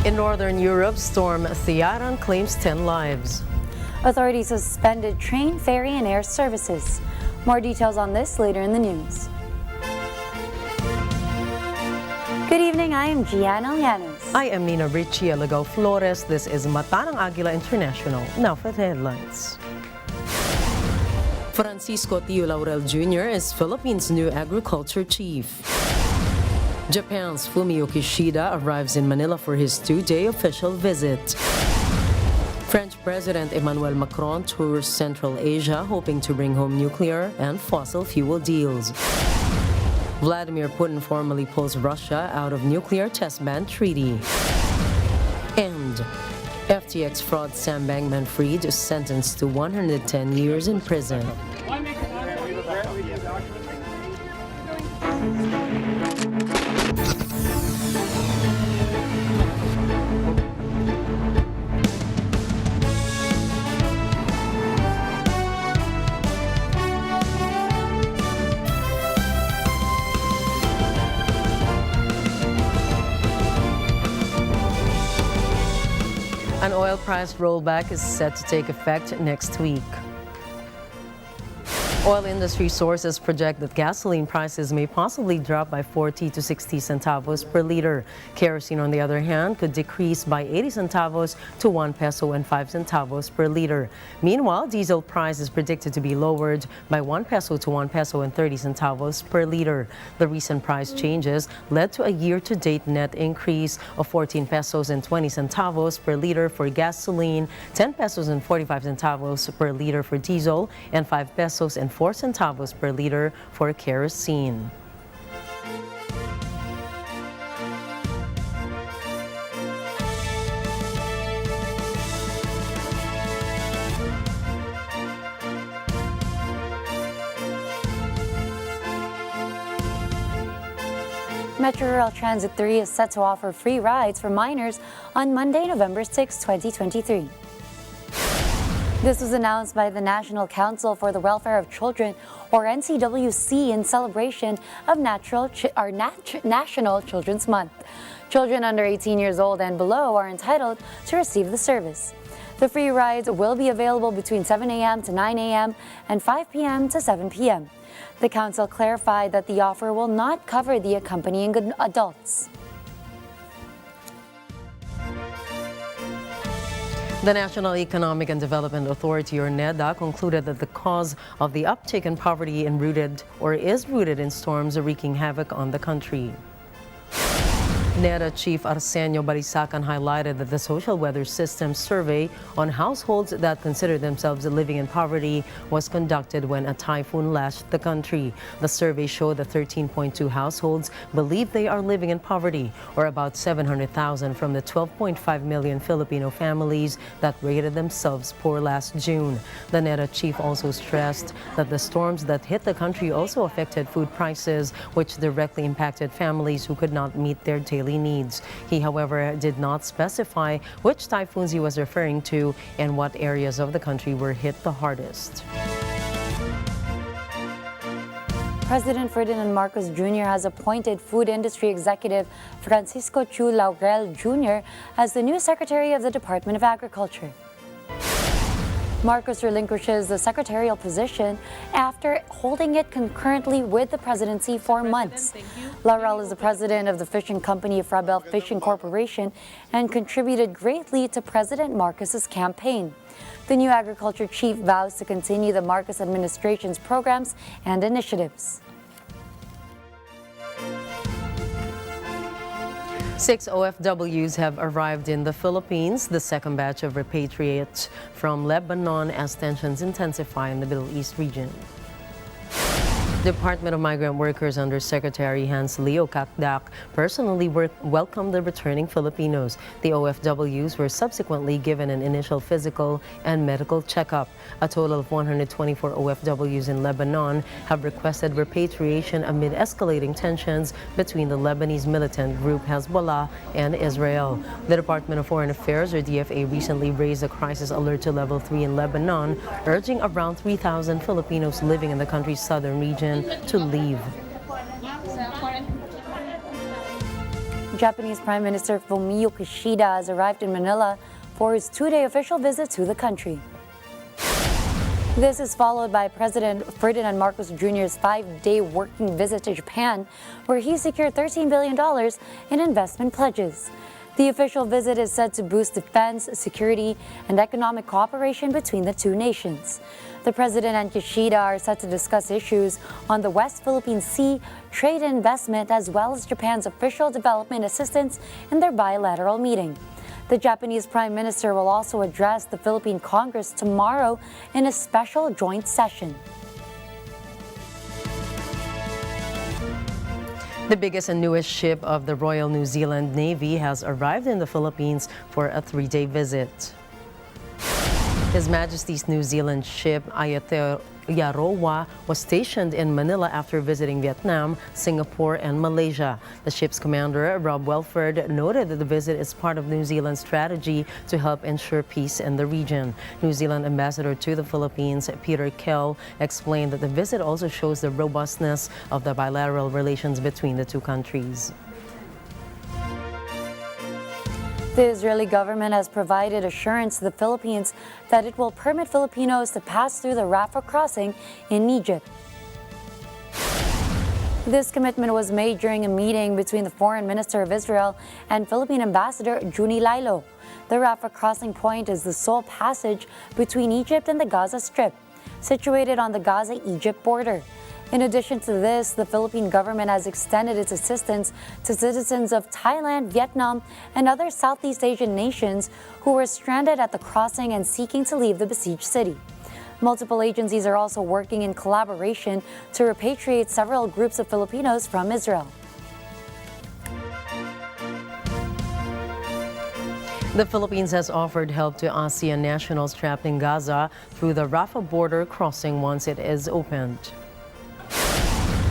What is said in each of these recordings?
In Northern Europe, storm Ciaran claims 10 lives. Authorities suspended train, ferry, and air services. More details on this later in the news. Good evening, I am Gianna Llanos. I am Nina Richie Alagao Flores. This is Mata ng Agila International. Now for the headlines. Francisco Tio Laurel Jr. is Philippines' new agriculture chief. Japan's Fumio Kishida arrives in Manila for his two-day official visit. French President Emmanuel Macron tours Central Asia, hoping to bring home nuclear and fossil fuel deals. Vladimir Putin formally pulls Russia out of nuclear test ban treaty. And FTX fraud Sam Bankman-Fried is sentenced to 110 years in prison. An oil price rollback is set to take effect next week. Oil industry sources project that gasoline prices may possibly drop by 40 to 60 centavos per liter. Kerosene, on the other hand, could decrease by 80 centavos to 1 peso and 5 centavos per liter. Meanwhile, diesel price is predicted to be lowered by 1 peso to 1 peso and 30 centavos per liter. The recent price changes led to a year-to-date net increase of 14 pesos and 20 centavos per liter for gasoline, 10 pesos and 45 centavos per liter for diesel, and 5 pesos and 4 centavos per liter for kerosene. Metro Rail Transit 3 is set to offer free rides for minors on Monday, November 6, 2023. This was announced by the National Council for the Welfare of Children, or NCWC, in celebration of National Children's Month. Children under 18 years old and below are entitled to receive the service. The free rides will be available between 7 a.m. to 9 a.m. and 5 p.m. to 7 p.m. The Council clarified that the offer will not cover the accompanying adults. The National Economic and Development Authority, or NEDA, concluded that the cause of the uptick in poverty is rooted in storms wreaking havoc on the country. NEDA Chief Arsenio Balisacan highlighted that the Social Weather System survey on households that consider themselves living in poverty was conducted when a typhoon lashed the country. The survey showed that 13.2 households believe they are living in poverty, or about 700,000 from the 12.5 million Filipino families that rated themselves poor last June. The NEDA chief also stressed that the storms that hit the country also affected food prices, which directly impacted families who could not meet their daily needs. He, however, did not specify which typhoons he was referring to and what areas of the country were hit the hardest. President Ferdinand Marcos Jr. has appointed food industry executive Francisco Chu Laurel Jr. as the new Secretary of the Department of Agriculture. Marcos relinquishes the secretarial position after holding it concurrently with the presidency for months. Laurel is the president of the fishing company Frabel Fishing Corporation and contributed greatly to President Marcos's campaign. The new agriculture chief vows to continue the Marcos administration's programs and initiatives. 6 OFWs have arrived in the Philippines, the second batch of repatriates from Lebanon as tensions intensify in the Middle East region. Department of Migrant Workers Under Secretary Hans Leo Kakdak personally welcomed the returning Filipinos. The OFWs were subsequently given an initial physical and medical checkup. A total of 124 OFWs in Lebanon have requested repatriation amid escalating tensions between the Lebanese militant group Hezbollah and Israel. The Department of Foreign Affairs, or DFA, recently raised a crisis alert to level 3 in Lebanon, urging around 3,000 Filipinos living in the country's southern region to leave. Japanese Prime Minister Fumio Kishida has arrived in Manila for his 2-day official visit to the country. This is followed by President Ferdinand Marcos Jr.'s 5-day working visit to Japan, where he secured $13 billion in investment pledges. The official visit is said to boost defense, security, and economic cooperation between the two nations. The President and Kishida are set to discuss issues on the West Philippine Sea, trade and investment, as well as Japan's official development assistance in their bilateral meeting. The Japanese Prime Minister will also address the Philippine Congress tomorrow in a special joint session. The biggest and newest ship of the Royal New Zealand Navy has arrived in the Philippines for a 3-day visit. His Majesty's New Zealand ship Aotearoa was stationed in Manila after visiting Vietnam, Singapore, and Malaysia. The ship's commander, Rob Welford, noted that the visit is part of New Zealand's strategy to help ensure peace in the region. New Zealand ambassador to the Philippines, Peter Kell, explained that the visit also shows the robustness of the bilateral relations between the two countries. The Israeli government has provided assurance to the Philippines that it will permit Filipinos to pass through the Rafah crossing in Egypt. This commitment was made during a meeting between the Foreign Minister of Israel and Philippine Ambassador Juni Lailo. The Rafah crossing point is the sole passage between Egypt and the Gaza Strip, situated on the Gaza-Egypt border. In addition to this, the Philippine government has extended its assistance to citizens of Thailand, Vietnam, and other Southeast Asian nations who were stranded at the crossing and seeking to leave the besieged city. Multiple agencies are also working in collaboration to repatriate several groups of Filipinos from Israel. The Philippines has offered help to ASEAN nationals trapped in Gaza through the Rafah border crossing once it is opened.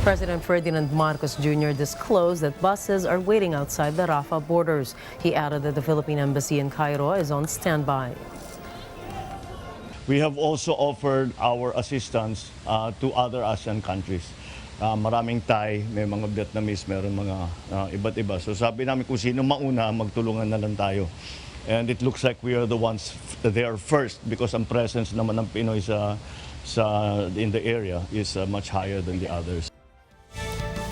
President Ferdinand Marcos Jr. disclosed that buses are waiting outside the Rafah borders. He added that the Philippine Embassy in Cairo is on standby. We have also offered our assistance to other ASEAN countries. Maraming Thai, may mga Vietnamese, meron mga iba't iba. So sabi namin kung sino mauna, magtulungan na lang tayo. And it looks like we are the ones there first because ang presence naman ng Pinoy in the area is much higher than the others.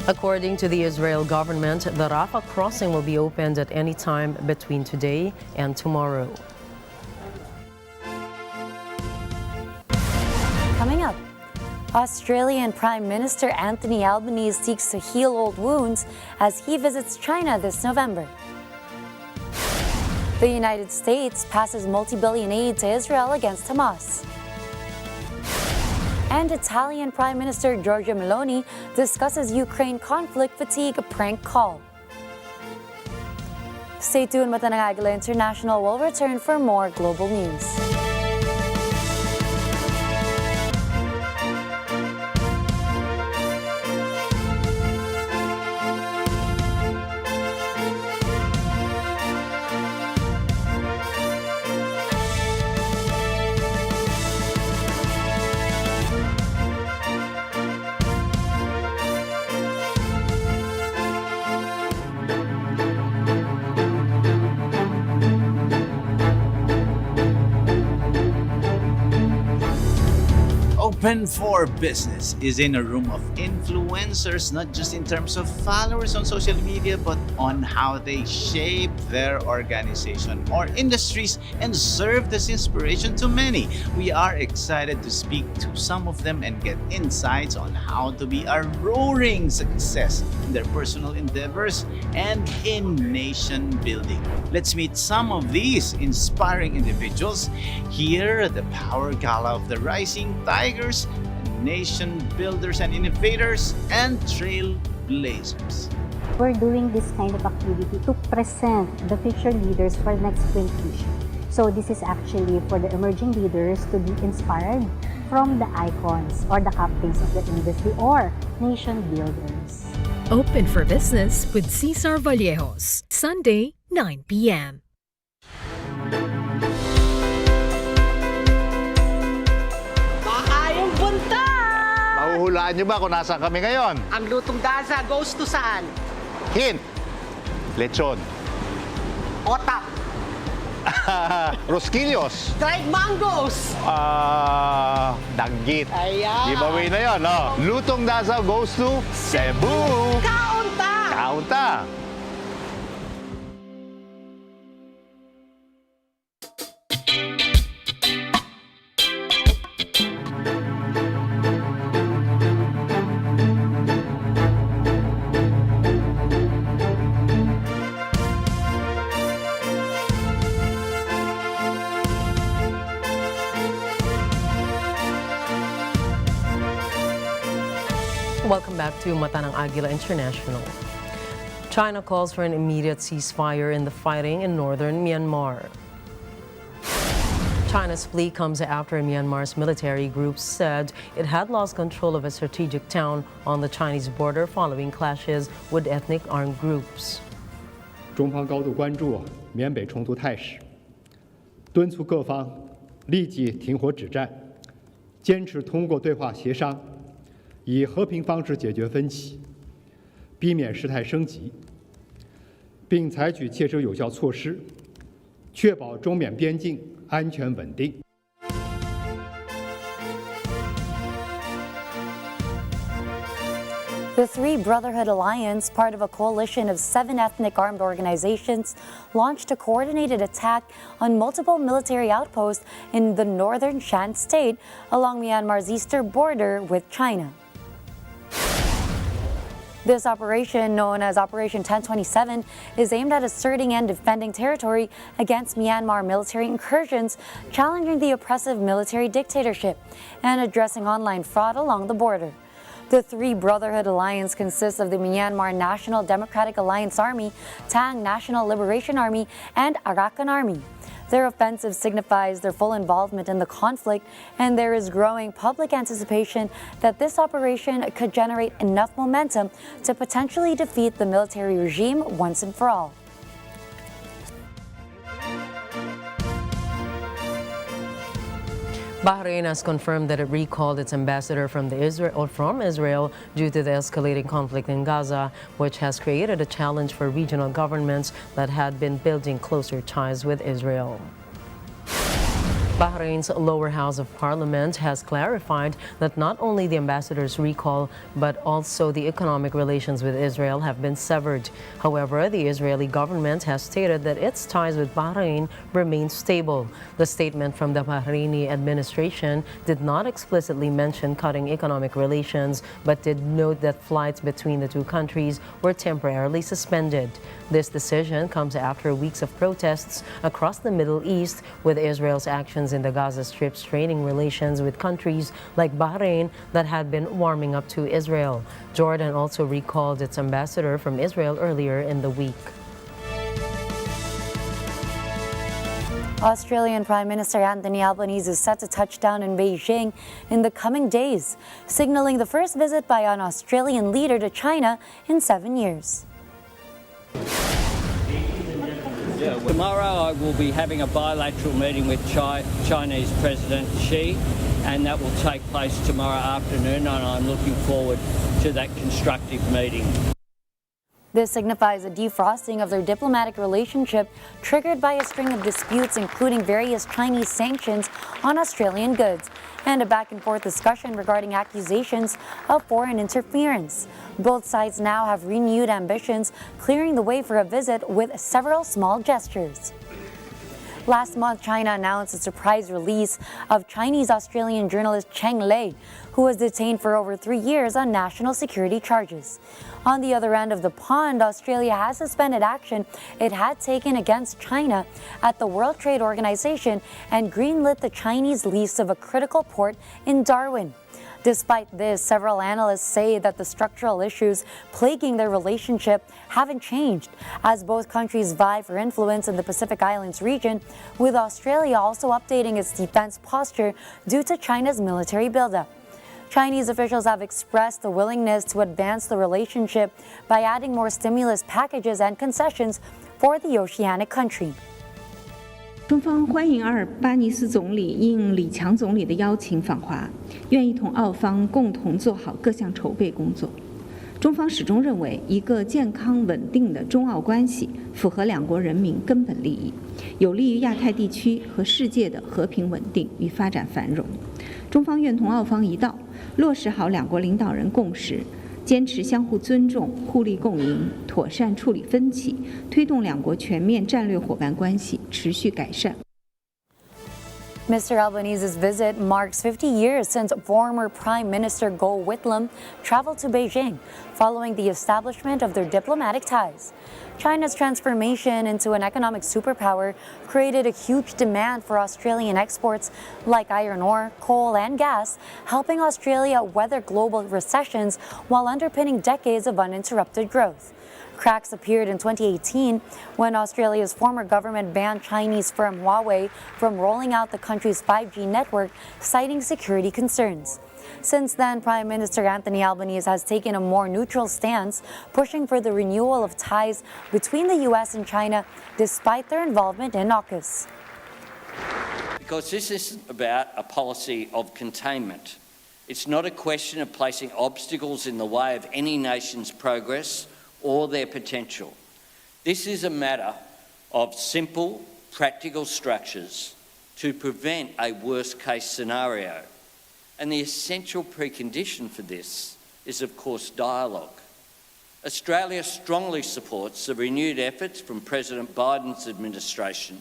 According to the Israel government, the Rafah crossing will be opened at any time between today and tomorrow. Coming up, Australian Prime Minister Anthony Albanese seeks to heal old wounds as he visits China this November. The United States passes multi-billion aid to Israel against Hamas. And Italian Prime Minister Giorgia Meloni discusses Ukraine conflict fatigue prank call. Stay tuned with Agila International. We'll return for more global news. Open for Business is in a room of influencers, not just in terms of followers on social media, but on how they shape their organization or industries and serve as inspiration to many. We are excited to speak to some of them and get insights on how to be a roaring success in their personal endeavors and in nation building. Let's meet some of these inspiring individuals here at the Power Gala of the Rising Tigers, nation builders and innovators, and trailblazers. We're doing this kind of activity to present the future leaders for the next 20 years. So this is actually for the emerging leaders to be inspired from the icons or the captains of the industry or nation builders. Open for Business with Cesar Vallejos, Sunday, 9 p.m. Maayong bunta! Mahuhulaan niyo ba kung nasaan kami ngayon? Ang lutong Gaza goes to saan? Hint! Lechon. Otak. Rosquillos. Dried mangoes. Danggit. Ayan. Giveaway na yun, no? Lutong Dazaw goes to Cebu. Kaunta. Kaunta. Welcome back to Mata ng Agila International. China calls for an immediate ceasefire in the fighting in northern Myanmar. China's plea comes after Myanmar's military group said it had lost control of a strategic town on the Chinese border following clashes with ethnic armed groups. 中方高度关注缅北冲突态势，敦促各方立即停火止战，坚持通过对话协商，以和平方式解决分歧，避免事态升级，并采取切实有效措施，确保中缅边境安全稳定。 The Three Brotherhood Alliance, part of a coalition of 7 ethnic armed organizations, launched a coordinated attack on multiple military outposts in the northern Shan state along Myanmar's eastern border with China. This operation, known as Operation 1027, is aimed at asserting and defending territory against Myanmar military incursions, challenging the oppressive military dictatorship, and addressing online fraud along the border. The Three Brotherhood Alliance consists of the Myanmar National Democratic Alliance Army, Tang National Liberation Army, and Arakan Army. Their offensive signifies their full involvement in the conflict, and there is growing public anticipation that this operation could generate enough momentum to potentially defeat the military regime once and for all. Bahrain has confirmed that it recalled its ambassador from Israel due to the escalating conflict in Gaza, which has created a challenge for regional governments that had been building closer ties with Israel. Bahrain's lower house of parliament has clarified that not only the ambassador's recall, but also the economic relations with Israel have been severed. However, the Israeli government has stated that its ties with Bahrain remain stable. The statement from the Bahraini administration did not explicitly mention cutting economic relations, but did note that flights between the two countries were temporarily suspended. This decision comes after weeks of protests across the Middle East, with Israel's actions in the Gaza Strip straining relations with countries like Bahrain that had been warming up to Israel. Jordan also recalled its ambassador from Israel earlier in the week. Australian Prime Minister Anthony Albanese is set to touch down in Beijing in the coming days, signaling the first visit by an Australian leader to China in 7 years. Tomorrow I will be having a bilateral meeting with Chinese President Xi, and that will take place tomorrow afternoon, and I'm looking forward to that constructive meeting. This signifies a defrosting of their diplomatic relationship triggered by a string of disputes, including various Chinese sanctions on Australian goods, and a back-and-forth discussion regarding accusations of foreign interference. Both sides now have renewed ambitions, clearing the way for a visit with several small gestures. Last month, China announced a surprise release of Chinese-Australian journalist Cheng Lei, who was detained for over 3 years on national security charges. On the other end of the pond, Australia has suspended action it had taken against China at the World Trade Organization and greenlit the Chinese lease of a critical port in Darwin. Despite this, several analysts say that the structural issues plaguing their relationship haven't changed, as both countries vie for influence in the Pacific Islands region, with Australia also updating its defense posture due to China's military buildup. Chinese officials have expressed a willingness to advance the relationship by adding more stimulus packages and concessions for the oceanic country. 中方欢迎阿尔巴尼斯总理应李强总理的邀请访华，愿意同澳方共同做好各项筹备工作。中方始终认为，一个健康稳定的中澳关系符合两国人民根本利益，有利于亚太地区和世界的和平稳定与发展繁荣。中方愿同澳方一道，落实好两国领导人共识，坚持相互尊重、互利共赢，妥善处理分歧，推动两国全面战略伙伴关系持续改善。Mr. Albanese's visit marks 50 years since former Prime Minister Gough Whitlam traveled to Beijing following the establishment of their diplomatic ties. China's transformation into an economic superpower created a huge demand for Australian exports like iron ore, coal, and gas, helping Australia weather global recessions while underpinning decades of uninterrupted growth. Cracks appeared in 2018 when Australia's former government banned Chinese firm Huawei from rolling out the country's 5G network, citing security concerns. Since then, Prime Minister Anthony Albanese has taken a more neutral stance, pushing for the renewal of ties between the U.S. and China despite their involvement in AUKUS. Because this isn't about a policy of containment. It's not a question of placing obstacles in the way of any nation's progress or their potential. This is a matter of simple, practical structures to prevent a worst-case scenario. And the essential precondition for this is, of course, dialogue. Australia strongly supports the renewed efforts from President Biden's administration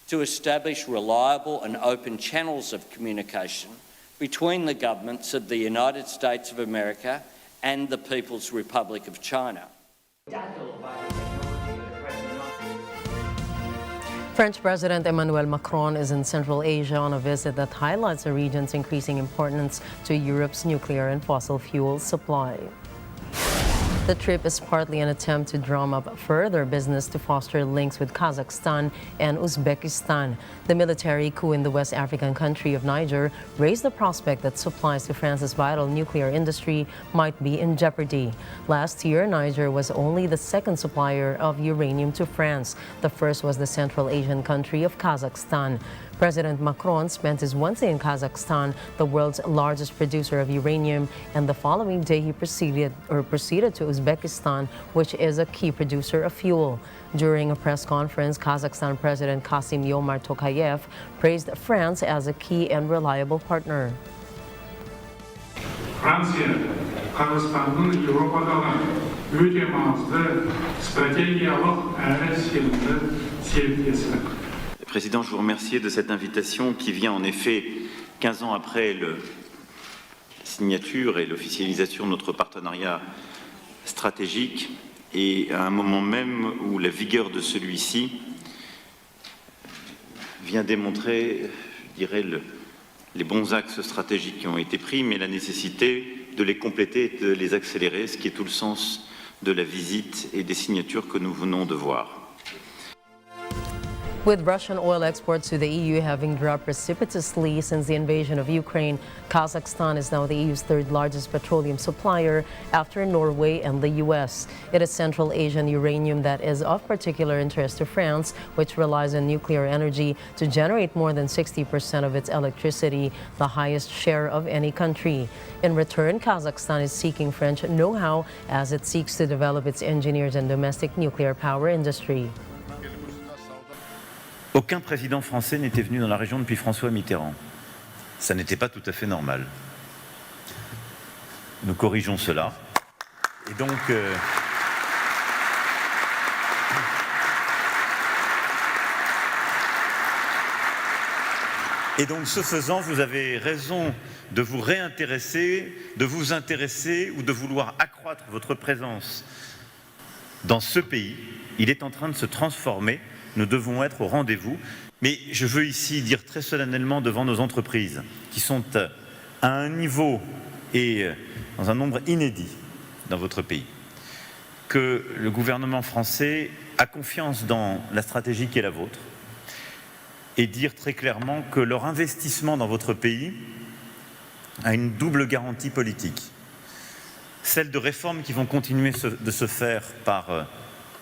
to establish reliable and open channels of communication between the governments of the United States of America and the People's Republic of China. French President Emmanuel Macron is in Central Asia on a visit that highlights the region's increasing importance to Europe's nuclear and fossil fuel supply. The trip is partly an attempt to drum up further business to foster links with Kazakhstan and Uzbekistan. The military coup in the West African country of Niger raised the prospect that supplies to France's vital nuclear industry might be in jeopardy. Last year, Niger was only the second supplier of uranium to France. The first was the Central Asian country of Kazakhstan. President Macron spent his Wednesday in Kazakhstan, the world's largest producer of uranium, and the following day he proceeded to Uzbekistan, which is a key producer of fuel. During a press conference, Kazakhstan President Kassym-Jomart Tokayev praised France as a key and reliable partner. Қазақстанның Еуропадағы өте маңызды стратегиялық әрі сенімді серіктесі. Président, je vous remercie de cette invitation qui vient en effet 15 ans après la signature et l'officialisation de notre partenariat stratégique et à un moment même où la vigueur de celui-ci vient démontrer, je dirais, les bons axes stratégiques qui ont été pris, mais la nécessité de les compléter et de les accélérer, ce qui est tout le sens de la visite et des signatures que nous venons de voir. With Russian oil exports to the EU having dropped precipitously since the invasion of Ukraine, Kazakhstan is now the EU's third largest petroleum supplier after Norway and the US. It is Central Asian uranium that is of particular interest to France, which relies on nuclear energy to generate more than 60% of its electricity, the highest share of any country. In return, Kazakhstan is seeking French know-how as it seeks to develop its engineers and domestic nuclear power industry. Aucun président français n'était venu dans la région depuis François Mitterrand. Ça n'était pas tout à fait normal. Nous corrigeons cela. Et donc, ce faisant, vous avez raison de vous réintéresser, de vous intéresser ou de vouloir accroître votre présence dans ce pays. Il est en train de se transformer. Nous devons être au rendez-vous. Mais je veux ici dire très solennellement devant nos entreprises qui sont à un niveau et dans un nombre inédit dans votre pays, que le gouvernement français a confiance dans la stratégie qui est la vôtre et dire très clairement que leur investissement dans votre pays a une double garantie politique. Celle de réformes qui vont continuer de se faire par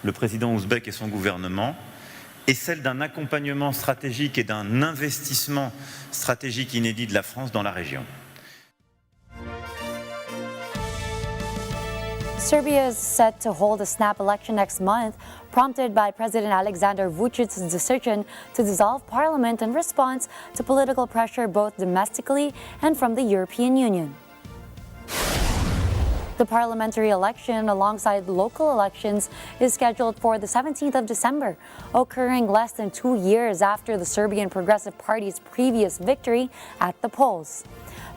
le président ouzbek et son gouvernement, et celle d'un accompagnement stratégique et d'un investissement stratégique inédit de la France dans la région. Serbia is set to hold a snap election next month, prompted by President Alexander Vucic's decision to dissolve parliament in response to political pressure both domestically and from the European Union. The parliamentary election, alongside local elections, is scheduled for the 17th of December, occurring less than 2 years after the Serbian Progressive Party's previous victory at the polls.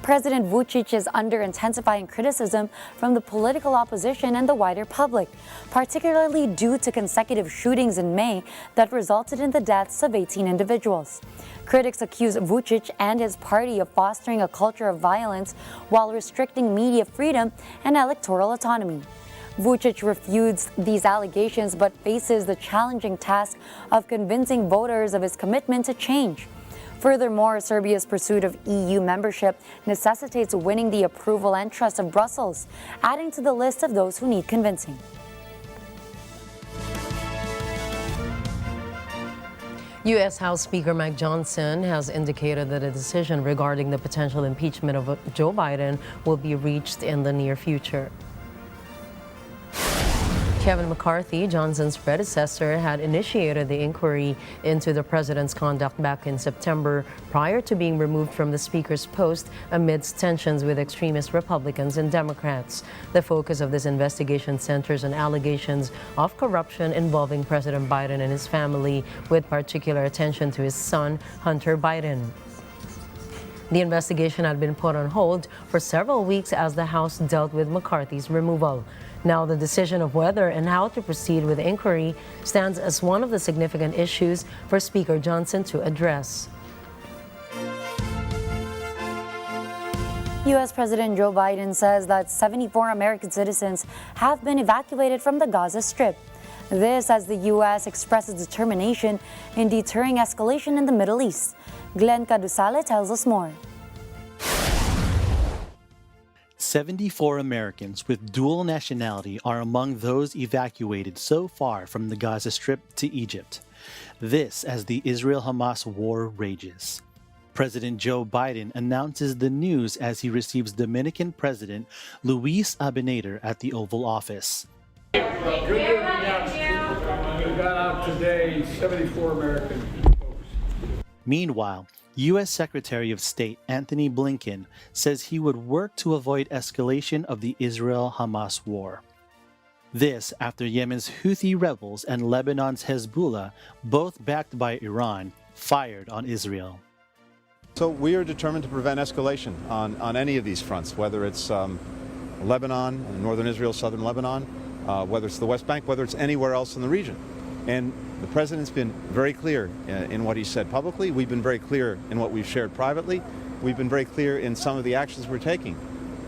President Vucic is under intensifying criticism from the political opposition and the wider public, particularly due to consecutive shootings in May that resulted in the deaths of 18 individuals. Critics accuse Vucic and his party of fostering a culture of violence while restricting media freedom and electoral autonomy. Vucic refutes these allegations but faces the challenging task of convincing voters of his commitment to change. Furthermore, Serbia's pursuit of EU membership necessitates winning the approval and trust of Brussels, adding to the list of those who need convincing. U.S. House Speaker Mike Johnson has indicated that a decision regarding the potential impeachment of Joe Biden will be reached in the near future. Kevin McCarthy, Johnson's predecessor, had initiated the inquiry into the president's conduct back in September prior to being removed from the speaker's post amidst tensions with extremist Republicans and Democrats. The focus of this investigation centers on allegations of corruption involving President Biden and his family, with particular attention to his son, Hunter Biden. The investigation had been put on hold for several weeks as the House dealt with McCarthy's removal. Now, the decision of whether and how to proceed with the inquiry stands as one of the significant issues for Speaker Johnson to address. U.S. President Joe Biden says that 74 American citizens have been evacuated from the Gaza Strip. This as the U.S. expresses determination in deterring escalation in the Middle East. Glenn Cadusale tells us more. 74 Americans with dual nationality are among those evacuated so far from the Gaza Strip to Egypt. This as the Israel-Hamas war rages. President Joe Biden announces the news as he receives Dominican President Luis Abinader at the Oval Office. Good news announced. We got out today 74 American folks. Meanwhile, U.S. Secretary of State Antony Blinken says he would work to avoid escalation of the Israel-Hamas war. This after Yemen's Houthi rebels and Lebanon's Hezbollah, both backed by Iran, fired on Israel. So we are determined to prevent escalation on any of these fronts, whether it's Lebanon, northern Israel, southern Lebanon, whether it's the West Bank, whether it's anywhere else in the region. And the president's been very clear in what he said publicly. We've been very clear in what we've shared privately. We've been very clear in some of the actions we're taking,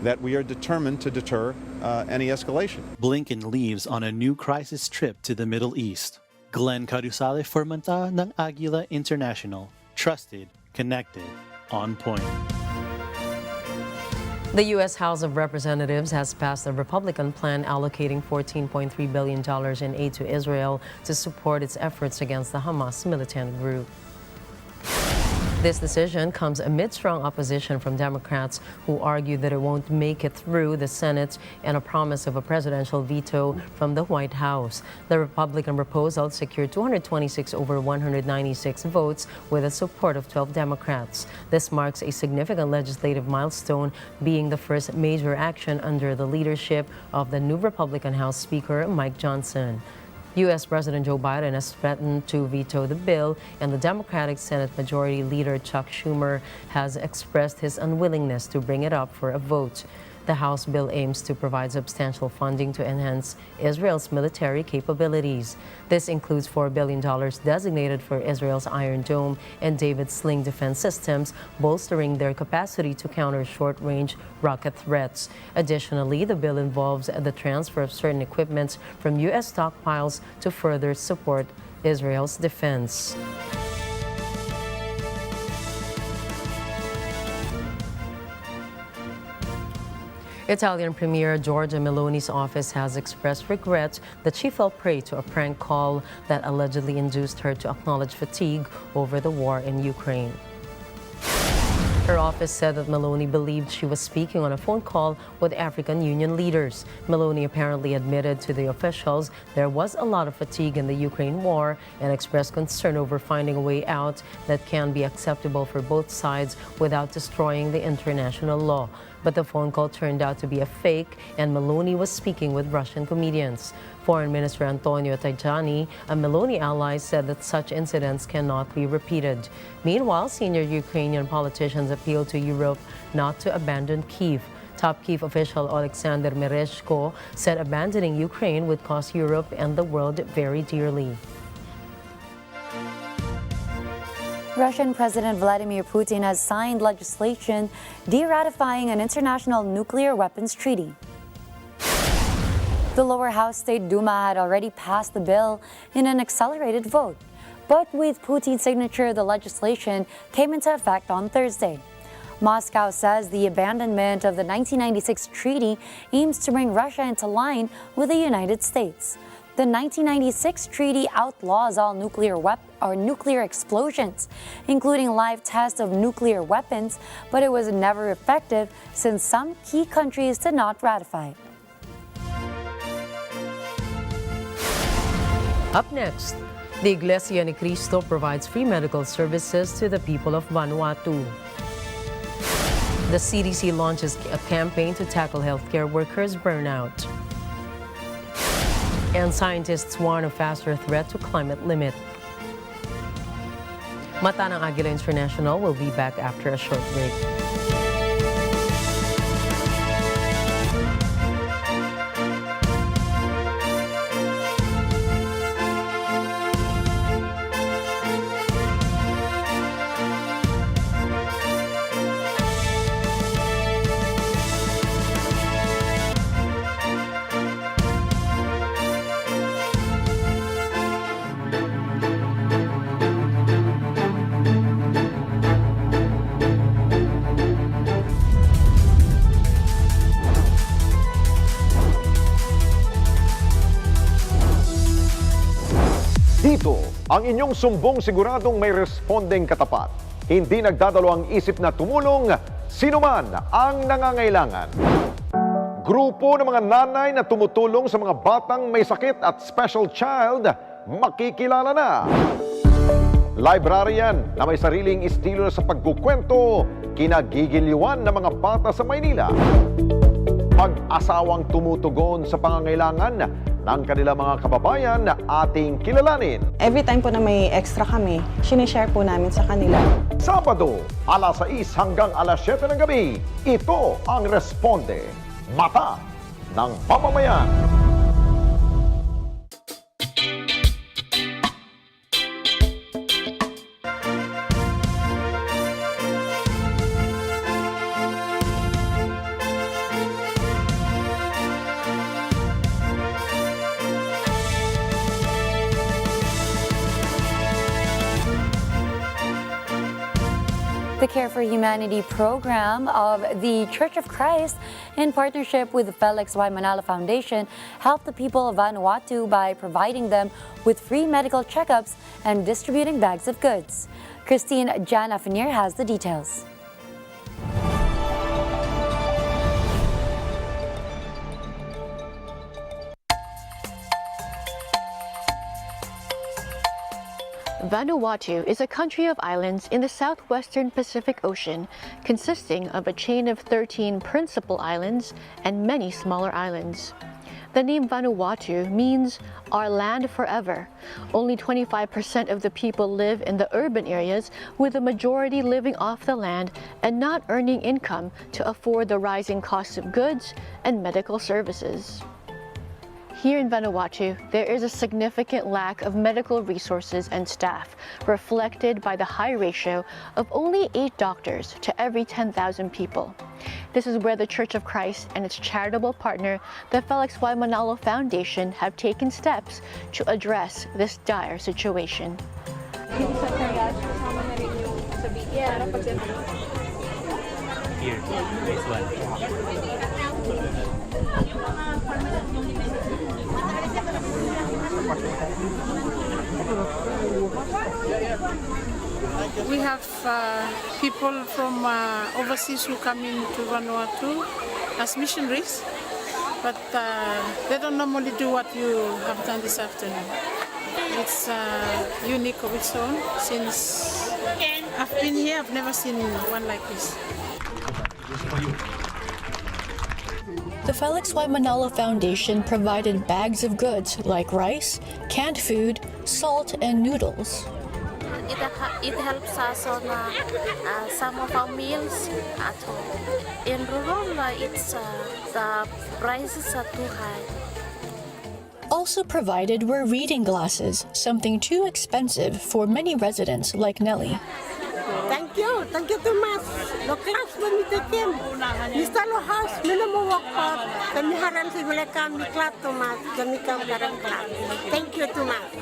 that we are determined to deter any escalation. Blinken leaves on a new crisis trip to the Middle East. Glenn Cadusale for Manta ng Agila International. Trusted, connected, on point. The U.S. House of Representatives has passed a Republican plan allocating $14.3 billion in aid to Israel to support its efforts against the Hamas militant group. This decision comes amid strong opposition from Democrats who argue that it won't make it through the Senate and a promise of a presidential veto from the White House. The Republican proposal secured 226 over 196 votes with the support of 12 Democrats. This marks a significant legislative milestone, being the first major action under the leadership of the new Republican House Speaker Mike Johnson. U.S. President Joe Biden has threatened to veto the bill, and the Democratic Senate Majority Leader Chuck Schumer has expressed his unwillingness to bring it up for a vote. The House bill aims to provide substantial funding to enhance Israel's military capabilities. This includes $4 billion designated for Israel's Iron Dome and David Sling defense systems, bolstering their capacity to counter short-range rocket threats. Additionally, the bill involves the transfer of certain equipment from U.S. stockpiles to further support Israel's defense. Italian Premier Giorgia Meloni's office has expressed regret that she fell prey to a prank call that allegedly induced her to acknowledge fatigue over the war in Ukraine. Her office said that Meloni believed she was speaking on a phone call with African Union leaders. Meloni apparently admitted to the officials there was a lot of fatigue in the Ukraine war and expressed concern over finding a way out that can be acceptable for both sides without destroying the international law. But the phone call turned out to be a fake, and Meloni was speaking with Russian comedians. Foreign Minister Antonio Tajani, a Meloni ally, said that such incidents cannot be repeated. Meanwhile, senior Ukrainian politicians appealed to Europe not to abandon Kyiv. Top Kyiv official Alexander Mereshko said abandoning Ukraine would cost Europe and the world very dearly. Russian President Vladimir Putin has signed legislation de-ratifying an international nuclear weapons treaty. The lower house State Duma had already passed the bill in an accelerated vote, but with Putin's signature, the legislation came into effect on Thursday. Moscow says the abandonment of the 1996 treaty aims to bring Russia into line with the United States. The 1996 treaty outlaws all nuclear explosions, including live tests of nuclear weapons, but it was never effective since some key countries did not ratify it. Up next, the Iglesia ni Cristo provides free medical services to the people of Vanuatu. The CDC launches a campaign to tackle healthcare workers' burnout. And scientists warn of faster threat to climate limit. Mata ng Agila International will be back after a short break. Dito, ang inyong sumbong siguradong may responding katapat. Hindi nagdadalawang isip na tumulong sino man ang nangangailangan. Grupo ng mga nanay na tumutulong sa mga batang may sakit at special child, makikilala na. Librarian na may sariling estilo sa pagkukwento, kinagigiliwan ng mga bata sa Maynila. Pag-asawang tumutugon sa pangangailangan ng kanilang mga kababayan na ating kilalanin. Every time po na may extra kami, sinishare po namin sa kanila. Sabado, alas 6 hanggang alas 7 ng gabi, ito ang Responde, Mata ng Mamamayan. The Care for Humanity program of the Church of Christ, in partnership with the Felix Y. Manalo Foundation, helped the people of Vanuatu by providing them with free medical checkups and distributing bags of goods. Christine Jan Afinier has the details. Vanuatu is a country of islands in the southwestern Pacific Ocean, consisting of a chain of 13 principal islands and many smaller islands. The name Vanuatu means our land forever. Only 25% of the people live in the urban areas, with the majority living off the land and not earning income to afford the rising costs of goods and medical services. Here in Vanuatu, there is a significant lack of medical resources and staff, reflected by the high ratio of only 8 doctors to every 10,000 people. This is where the Church of Christ and its charitable partner, the Felix Y. Manalo Foundation, have taken steps to address this dire situation. Here, this one. We have people from overseas who come into Vanuatu as missionaries, but they don't normally do what you have done this afternoon. It's unique of its own. Since I've been here, I've never seen one like this. The Felix Y. Manalo Foundation provided bags of goods like rice, canned food, salt, and noodles. It helps us on some of our meals at home. In rural, the prices are too high. Also provided were reading glasses, something too expensive for many residents like Nellie. Thank you too much. Lo class kami tetem. Mr. Lohas, minamo wakot. Kami haran sigula kami class too much. Kami karam class. Thank you too much.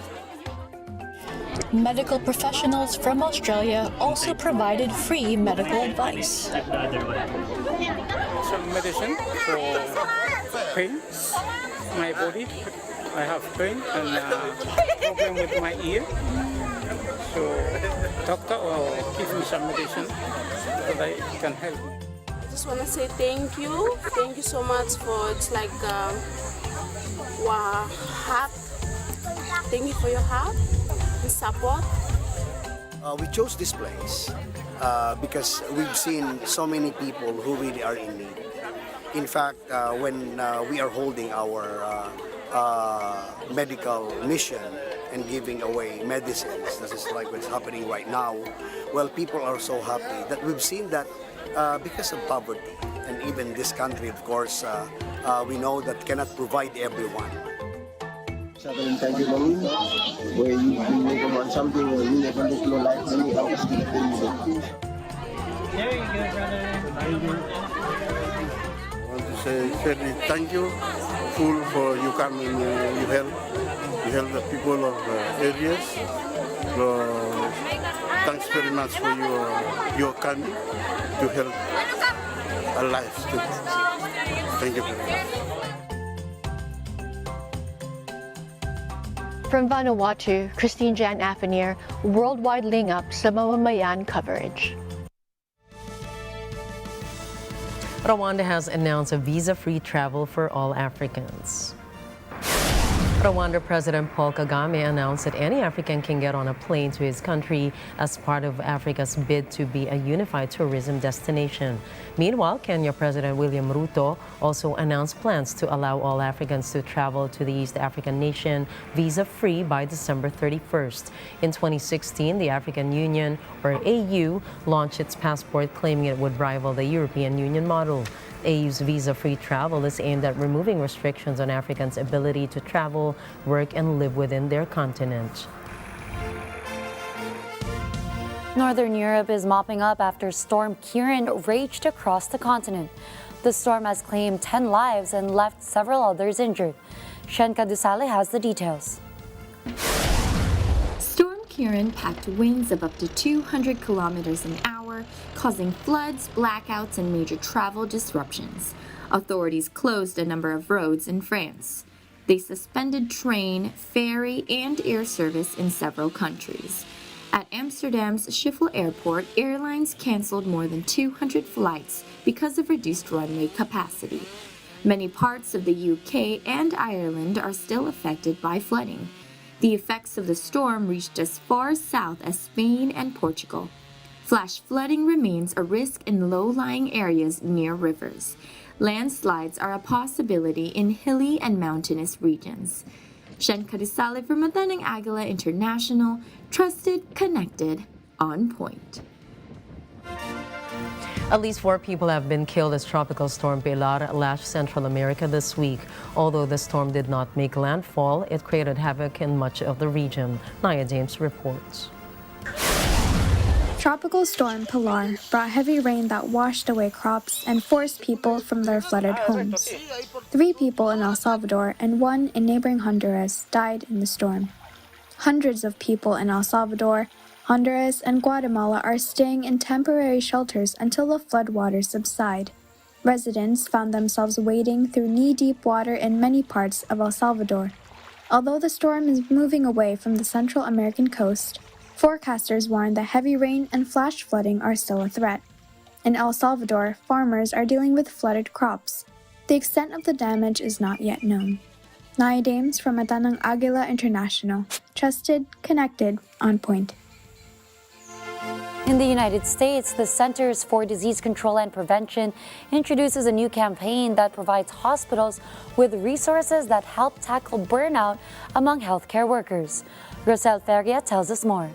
Medical professionals from Australia also provided free medical advice. Some medicine for pain, my body. I have pain and problem with my ear. So doctor will give me some medicine so that I can help. I just want to say thank you. Thank you so much for it's like heart. Thank you for your heart and support. We chose this place because we've seen so many people who really are in need. In fact, when we are holding our medical mission and giving away medicines, this is like what's happening right now, well, people are so happy that we've seen that because of poverty, and even this country, of course, we know that cannot provide everyone. Thank you, Mommy, where you make about something or you never look your life, and you help us to get things. There you go, brother. I want to say certainly thank you, full for you come and you help the people of the areas. So, thanks very much for your coming to help our lives too. Thank you very much. From Vanuatu, Christine Jan Afanier, Worldwide Lingap sa Mamamayan coverage. Rwanda has announced a visa-free travel for all Africans. Rwanda President Paul Kagame announced that any African can get on a plane to his country as part of Africa's bid to be a unified tourism destination. Meanwhile, Kenya President William Ruto also announced plans to allow all Africans to travel to the East African nation visa-free by December 31st. In 2016, the African Union, or AU, launched its passport claiming it would rival the European Union model. AU's visa-free travel is aimed at removing restrictions on Africans' ability to travel, work, and live within their continent. Northern Europe is mopping up after Storm Ciaran raged across the continent. The storm has claimed 10 lives and left several others injured. Shenka Dusale has the details. Storm Ciaran packed winds of up to 200 kilometers an hour, causing floods, blackouts, and major travel disruptions. Authorities closed a number of roads in France. They suspended train, ferry, and air service in several countries. At Amsterdam's Schiphol Airport, airlines canceled more than 200 flights because of reduced runway capacity. Many parts of the UK and Ireland are still affected by flooding. The effects of the storm reached as far south as Spain and Portugal. Flash flooding remains a risk in low-lying areas near rivers. Landslides are a possibility in hilly and mountainous regions. Shenka Dusale for Madanang Agila International, trusted, connected, on point. At least 4 people have been killed as Tropical Storm Pilar lashed Central America this week. Although the storm did not make landfall, it created havoc in much of the region. Nia James reports. Tropical Storm Pilar brought heavy rain that washed away crops and forced people from their flooded homes. 3 people in El Salvador and 1 in neighboring Honduras died in the storm. Hundreds of people in El Salvador, Honduras, and Guatemala are staying in temporary shelters until the floodwaters subside. Residents found themselves wading through knee-deep water in many parts of El Salvador. Although the storm is moving away from the Central American coast, Forecasters warn that heavy rain and flash flooding are still a threat. In El Salvador, farmers are dealing with flooded crops. The extent of the damage is not yet known. Naya Dames from Agila International. Trusted, connected, on point. In the United States, the Centers for Disease Control and Prevention introduces a new campaign that provides hospitals with resources that help tackle burnout among healthcare workers. Rosel Feria tells us more.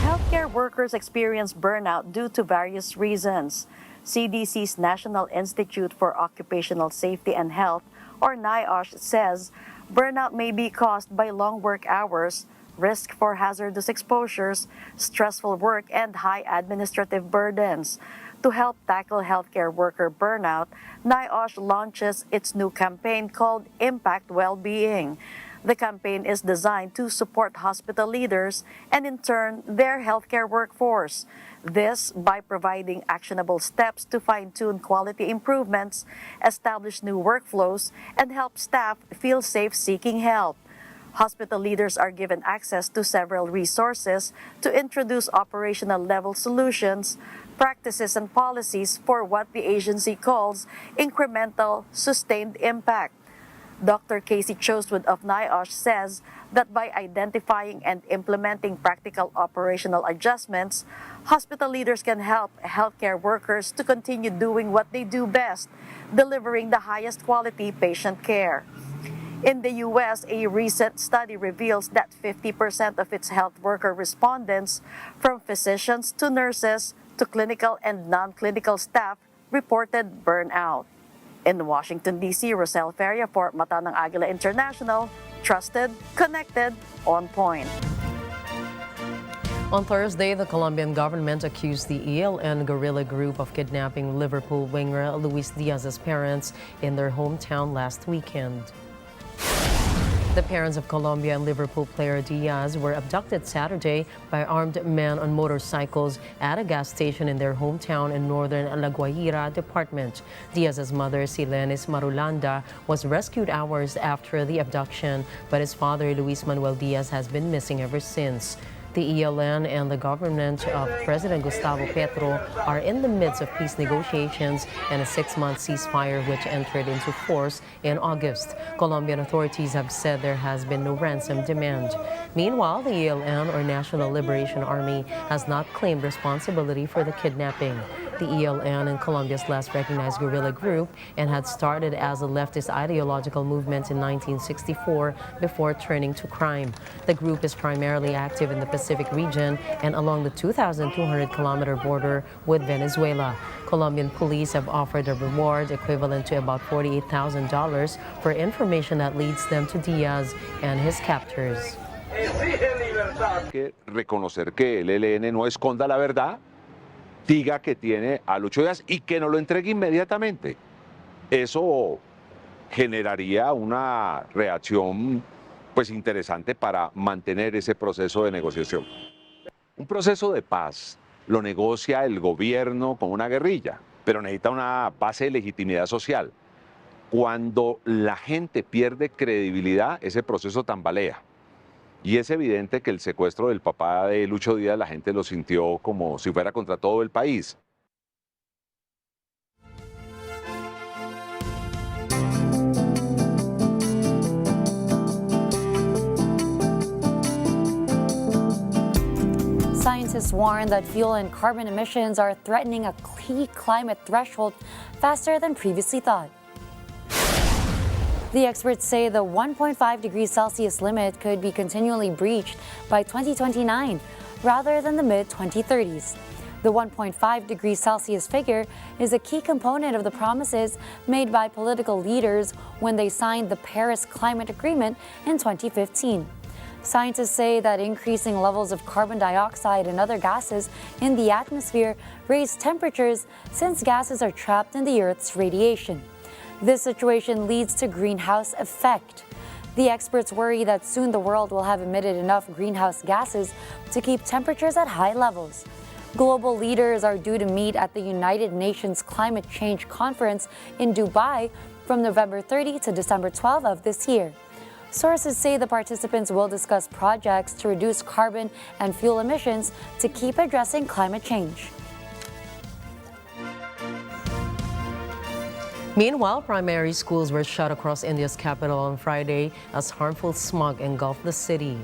Healthcare workers experience burnout due to various reasons. CDC's National Institute for Occupational Safety and Health, or NIOSH, says burnout may be caused by long work hours, risk for hazardous exposures, stressful work, and high administrative burdens. To help tackle healthcare worker burnout, NIOSH launches its new campaign called Impact Wellbeing. The campaign is designed to support hospital leaders and, in turn, their healthcare workforce. This by providing actionable steps to fine-tune quality improvements, establish new workflows, and help staff feel safe seeking help. Hospital leaders are given access to several resources to introduce operational-level solutions, practices, and policies for what the agency calls incremental, sustained impact. Dr. Casey Chosewood of NIOSH says that by identifying and implementing practical operational adjustments, hospital leaders can help healthcare workers to continue doing what they do best, delivering the highest quality patient care. In the U.S., a recent study reveals that 50% of its health worker respondents, from physicians to nurses to clinical and non-clinical staff, reported burnout. In Washington, D.C., Rosel Feria for Mata ng Agila International, trusted, connected, on point. On Thursday, the Colombian government accused the ELN guerrilla group of kidnapping Liverpool winger Luis Diaz's parents in their hometown last weekend. The parents of Colombia and Liverpool player Diaz were abducted Saturday by armed men on motorcycles at a gas station in their hometown in northern La Guaira department. Diaz's mother, Silenis Marulanda, was rescued hours after the abduction, but his father, Luis Manuel Diaz, has been missing ever since. The ELN and the government of President Gustavo Petro are in the midst of peace negotiations and a 6-month ceasefire which entered into force in August. Colombian authorities have said there has been no ransom demand. Meanwhile, the ELN, or National Liberation Army, has not claimed responsibility for the kidnapping. The ELN in Colombia's last recognized guerrilla group and had started as a leftist ideological movement in 1964 before turning to crime. The group is primarily active in the Pacific region and along the 2,200-kilometer border with Venezuela. Colombian police have offered a reward equivalent to about $48,000 for information that leads them to Diaz and his captors. Reconocer que el ELN no esconda la verdad, diga que tiene a Lucho Díaz y que no lo entregue inmediatamente. Eso generaría una reacción pues interesante para mantener ese proceso de negociación. Un proceso de paz lo negocia el gobierno con una guerrilla, pero necesita una base de legitimidad social. Cuando la gente pierde credibilidad, ese proceso tambalea. Y es evidente que el secuestro del papá de Lucho Díaz, la gente lo sintió como si fuera contra todo el país. Scientists warn that fuel and carbon emissions are threatening a key climate threshold faster than previously thought. The experts say the 1.5 degrees Celsius limit could be continually breached by 2029 rather than the mid-2030s. The 1.5 degrees Celsius figure is a key component of the promises made by political leaders when they signed the Paris Climate Agreement in 2015. Scientists say that increasing levels of carbon dioxide and other gases in the atmosphere raise temperatures since gases are trapped in the Earth's radiation. This situation leads to greenhouse effect. The experts worry that soon the world will have emitted enough greenhouse gases to keep temperatures at high levels. Global leaders are due to meet at the United Nations Climate Change Conference in Dubai from November 30 to December 12 of this year. Sources say the participants will discuss projects to reduce carbon and fuel emissions to keep addressing climate change. Meanwhile, primary schools were shut across India's capital on Friday as harmful smog engulfed the city.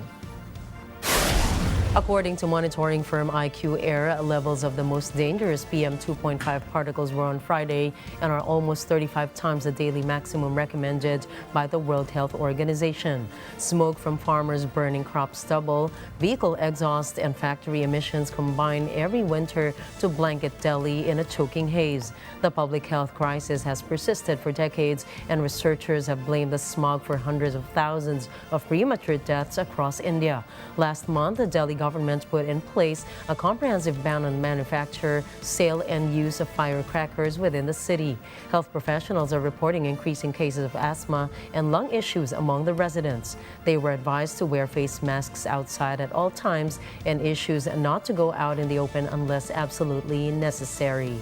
According to monitoring firm IQ Air, levels of the most dangerous PM 2.5 particles were on Friday and are almost 35 times the daily maximum recommended by the World Health Organization. Smoke from farmers burning crop stubble, vehicle exhaust, and factory emissions combine every winter to blanket Delhi in a choking haze. The public health crisis has persisted for decades, and researchers have blamed the smog for hundreds of thousands of premature deaths across India. Last month, the Delhi government put in place a comprehensive ban on manufacture, sale, and use of firecrackers within the city. Health professionals are reporting increasing cases of asthma and lung issues among the residents. They were advised to wear face masks outside at all times and issues not to go out in the open unless absolutely necessary.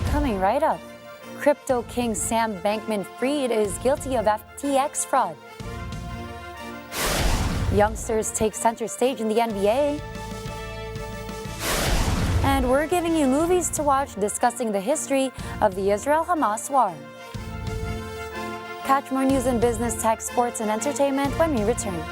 Coming right up, crypto king Sam Bankman-Fried is guilty of FTX fraud. Youngsters take center stage in the NBA. And we're giving you movies to watch discussing the history of the Israel-Hamas war. Catch more news in business, tech, sports, and entertainment when we return.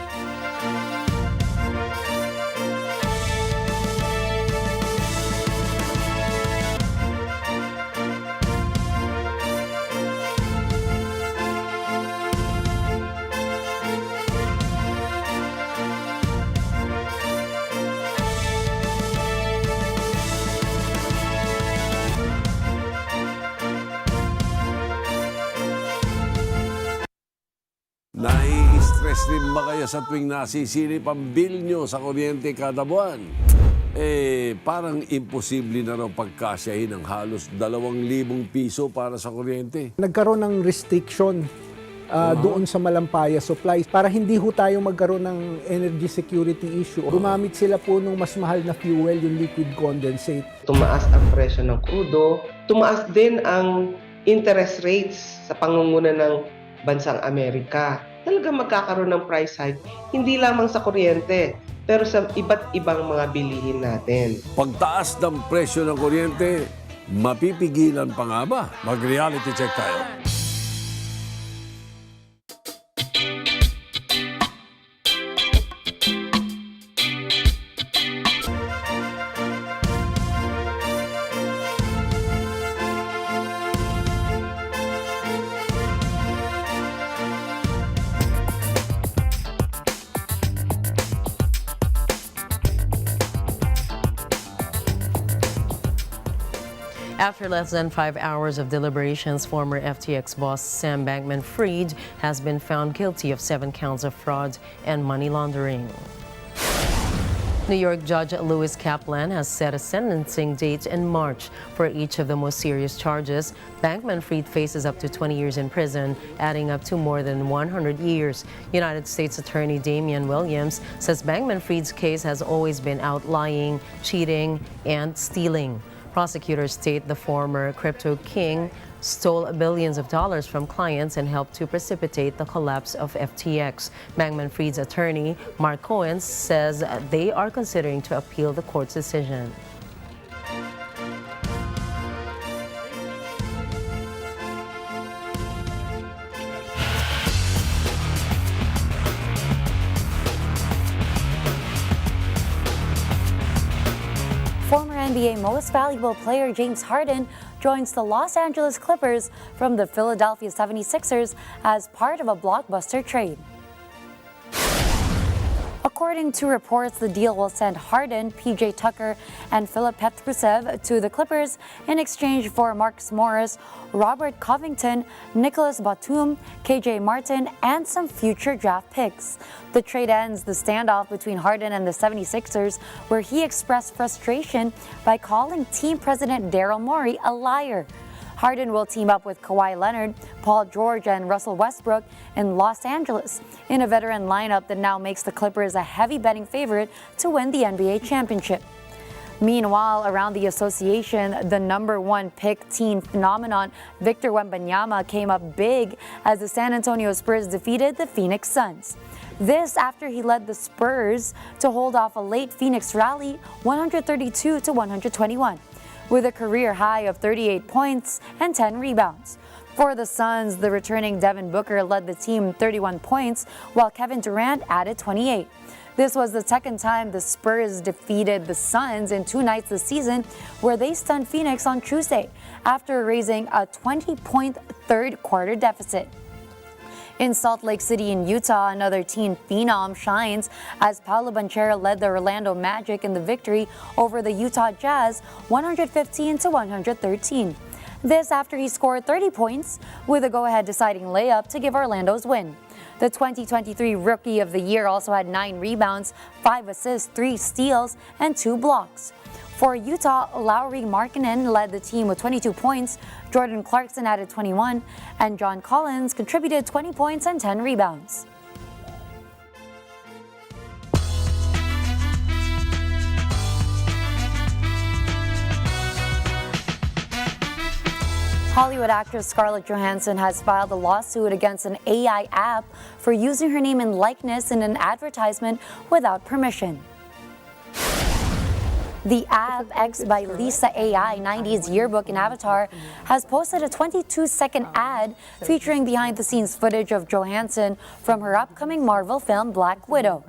Nai-stress rin ba kayo sa tuwing nasisilip ang bill nyo sa kuryente kada buwan? Parang imposible na raw pagkasyahin ng halos 2,000 piso para sa kuryente. Nagkaroon ng restriction doon sa Malampaya supplies para hindi ho tayo magkaroon ng energy security issue. Gumamit sila po ng mas mahal na fuel, yung liquid condensate. Tumaas ang presyo ng krudo, tumaas din ang interest rates sa pangunguna ng bansang Amerika. Talaga magkakaroon ng price hike, hindi lamang sa kuryente, pero sa iba't ibang mga bilihin natin. Pagtaas ng presyo ng kuryente, mapipigilan pa nga ba? Mag-reality check tayo. After less than 5 hours of deliberations, former FTX boss Sam Bankman-Fried has been found guilty of 7 counts of fraud and money laundering. New York Judge Louis Kaplan has set a sentencing date in March for each of the most serious charges. Bankman-Fried faces up to 20 years in prison, adding up to more than 100 years. United States Attorney Damian Williams says Bankman-Fried's case has always been outlying, cheating, and stealing. Prosecutors state the former crypto king stole billions of dollars from clients and helped to precipitate the collapse of FTX. Bankman-Fried's attorney, Mark Cohen, says they are considering to appeal the court's decision. Former NBA Most Valuable Player James Harden joins the Los Angeles Clippers from the Philadelphia 76ers as part of a blockbuster trade. According to reports, the deal will send Harden, PJ Tucker, and Filip Petrusev to the Clippers in exchange for Marcus Morris, Robert Covington, Nicholas Batum, KJ Martin, and some future draft picks. The trade ends the standoff between Harden and the 76ers, where he expressed frustration by calling team president Daryl Morey a liar. Harden will team up with Kawhi Leonard, Paul George, and Russell Westbrook in Los Angeles in a veteran lineup that now makes the Clippers a heavy betting favorite to win the NBA championship. Meanwhile, around the association, the #1 pick teen phenomenon Victor Wembanyama came up big as the San Antonio Spurs defeated the Phoenix Suns. This after he led the Spurs to hold off a late Phoenix rally 132-121 with a career high of 38 points and 10 rebounds. For the Suns, the returning Devin Booker led the team 31 points while Kevin Durant added 28. This was the second time the Spurs defeated the Suns in 2 nights this season, where they stunned Phoenix on Tuesday after raising a 20-point third-quarter deficit. In Salt Lake City in Utah, another teen phenom shines as Paolo Banchero led the Orlando Magic in the victory over the Utah Jazz 115-113. This after he scored 30 points with a go-ahead deciding layup to give Orlando's win. The 2023 Rookie of the Year also had 9 rebounds, 5 assists, 3 steals, and 2 blocks. For Utah, Lauri Markkanen led the team with 22 points, Jordan Clarkson added 21, and John Collins contributed 20 points and 10 rebounds. Hollywood actress Scarlett Johansson has filed a lawsuit against an AI app for using her name and likeness in an advertisement without permission. The app, X by Lisa AI, 90s yearbook and avatar, has posted a 22-second ad featuring behind-the-scenes footage of Johansson from her upcoming Marvel film Black Widow.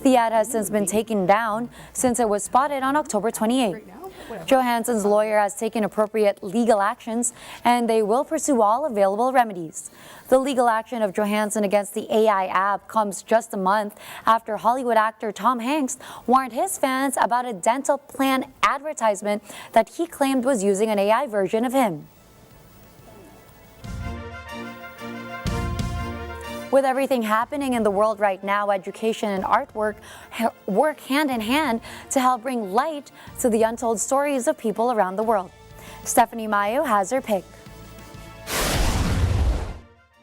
The ad has since been taken down since it was spotted on October 28. Johansson's lawyer has taken appropriate legal actions, and they will pursue all available remedies. The legal action of Johansson against the AI app comes just a month after Hollywood actor Tom Hanks warned his fans about a dental plan advertisement that he claimed was using an AI version of him. With everything happening in the world right now, education and artwork work hand in hand to help bring light to the untold stories of people around the world. Stephanie Mayo has her pick.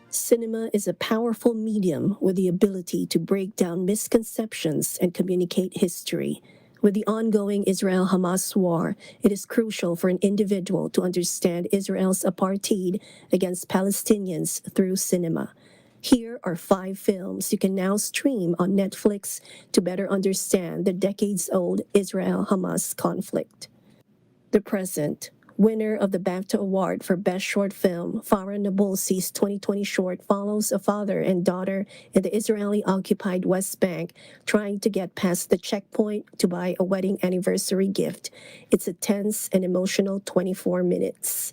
Cinema is a powerful medium with the ability to break down misconceptions and communicate history. With the ongoing Israel-Hamas war, it is crucial for an individual to understand Israel's apartheid against Palestinians through cinema. Here are 5 films you can now stream on Netflix to better understand the decades-old Israel-Hamas conflict. The Present, winner of the BAFTA Award for Best Short Film, Farah Nabulsi's 2020 short follows a father and daughter in the Israeli-occupied West Bank trying to get past the checkpoint to buy a wedding anniversary gift. It's a tense and emotional 24 minutes.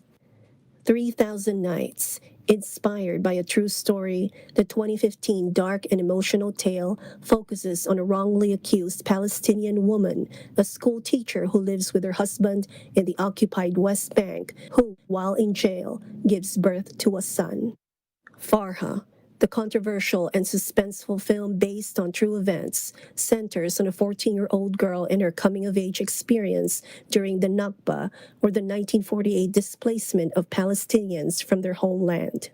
3,000 Nights. Inspired by a true story, the 2015 dark and emotional tale focuses on a wrongly accused Palestinian woman, a school teacher who lives with her husband in the occupied West Bank, who, while in jail, gives birth to a son. Farha, the controversial and suspenseful film based on true events, centers on a 14-year-old girl and her coming-of-age experience during the Nakba, or the 1948 displacement of Palestinians from their homeland.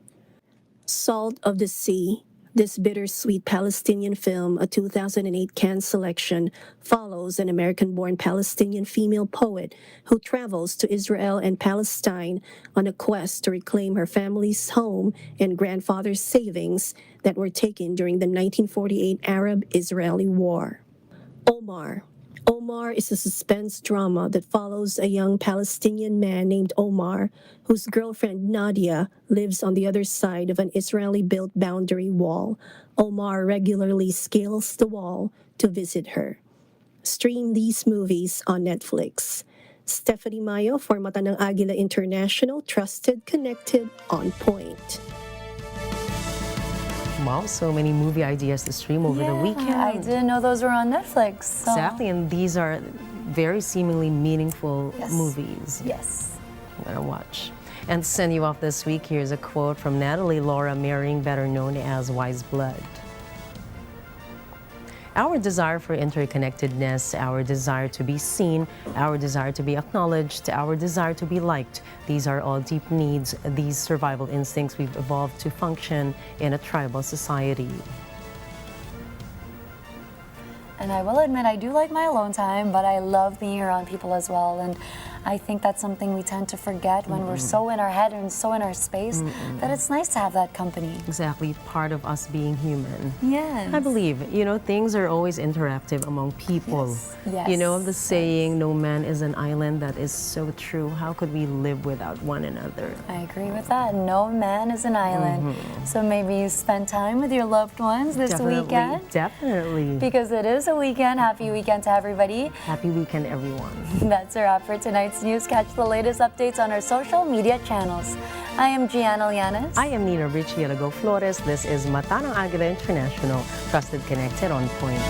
Salt of the Sea. This bittersweet Palestinian film, a 2008 Cannes selection, follows an American-born Palestinian female poet who travels to Israel and Palestine on a quest to reclaim her family's home and grandfather's savings that were taken during the 1948 Arab-Israeli War. Omar. Omar is a suspense drama that follows a young Palestinian man named Omar, whose girlfriend Nadia lives on the other side of an Israeli-built boundary wall. Omar regularly scales the wall to visit her. Stream these movies on Netflix. Stephanie Mayo for Mata ng Agila International, trusted, connected, on point. Wow, so many movie ideas to stream over the weekend. I didn't know those were on Netflix. So. Exactly, and these are very seemingly meaningful movies. Yes. I'm gonna watch. And to send you off this week, here's a quote from Natalie Laura Mehring, better known as Wise Blood. Our desire for interconnectedness, our desire to be seen, our desire to be acknowledged, our desire to be liked, these are all deep needs, these survival instincts we've evolved to function in a tribal society. And I will admit, I do like my alone time, but I love being around people as well. And I think that's something we tend to forget when we're so in our head and so in our space, that it's nice to have that company. Exactly, part of us being human. Yes. I believe, things are always interactive among people. Yes. You know, the saying, no man is an island, that is so true. How could we live without one another? I agree with that. No man is an island. So maybe you spend time with your loved ones this weekend. Definitely. Because it is a weekend. Happy weekend to everybody. Happy weekend, everyone. That's a wrap for tonight's news. Catch the latest updates on our social media channels. I am Gianna Llanes. I am Nina Richie Alago Flores. This is Mata ng Agila International. Trusted, connected, on point.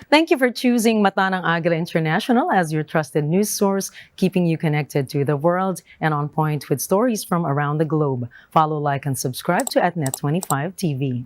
Thank you for choosing Mata ng Agila International as your trusted news source, keeping you connected to the world and on point with stories from around the globe. Follow, like, and subscribe to @Net25 TV.